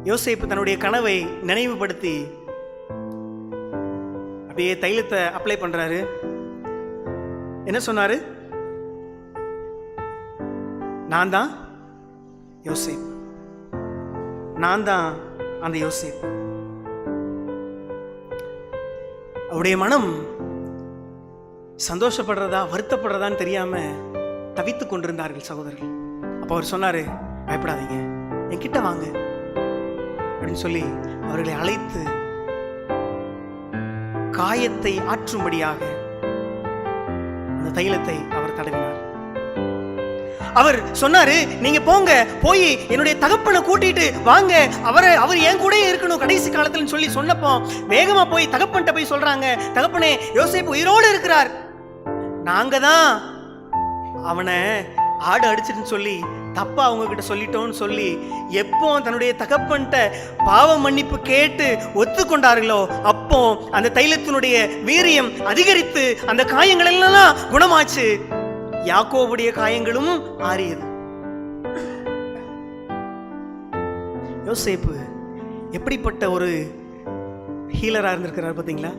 யோசேப்பு தன்னுடைய கனவை நினைவுபடுத்தி அப்படியே தைலத்தை அப்ளை பண்றாரு. என்ன சொன்னாரு? நான் தான் யோசேப்பு, நான் தான் அந்த யோசேப்பு. அவருடைய மனம் சந்தோஷப்படுறதா வருத்தப்படுறதான்னு தெரியாம தவித்துக் கொண்டிருந்தார்கள் சகோதரர்கள். அப்ப அவர் சொன்னாரு, பயப்படாதீங்க, என்கிட்ட வாங்க அப்படின்னு சொல்லி அவர்களை அழைத்து காயத்தை ஆற்றும்படியாக அந்த தைலத்தை அவர் தடவினார். அவர் சொன்னாரு, நீங்க போங்க, போய் என்னுடைய தகப்பனை கூட்டிட்டு வாங்க, அவர் என் கூட இருக்கணும் கடைசி காலத்துல சொல்லி சொன்னப்போ வேகமா போய் தகப்பன்ட்ட போய் சொல்றாங்க, தகப்பனே, யோசேப்பு உயிரோடு இருக்கிறார், நாங்க தான் அவனை ஆடு அடிச்சிட்டுன்னு சொல்லி தப்பா அவங்க கிட்ட சொல்லிட்டோம்னு சொல்லி எப்போ தன்னுடைய தகப்பன்ட்ட பாவ மன்னிப்பு கேட்டு ஒத்துக்கொண்டார்களோ அப்போ அந்த தைலத்தினுடைய வீரியம் அதிகரித்து அந்த காயங்கள் எல்லாம் குணமாச்சு. யாக்கோபுடைய காயங்களும் ஆறியது. யோசேப்பு எப்படிப்பட்ட ஒரு ஹீலரா இருந்திருக்கிறார் பாத்தீங்களா?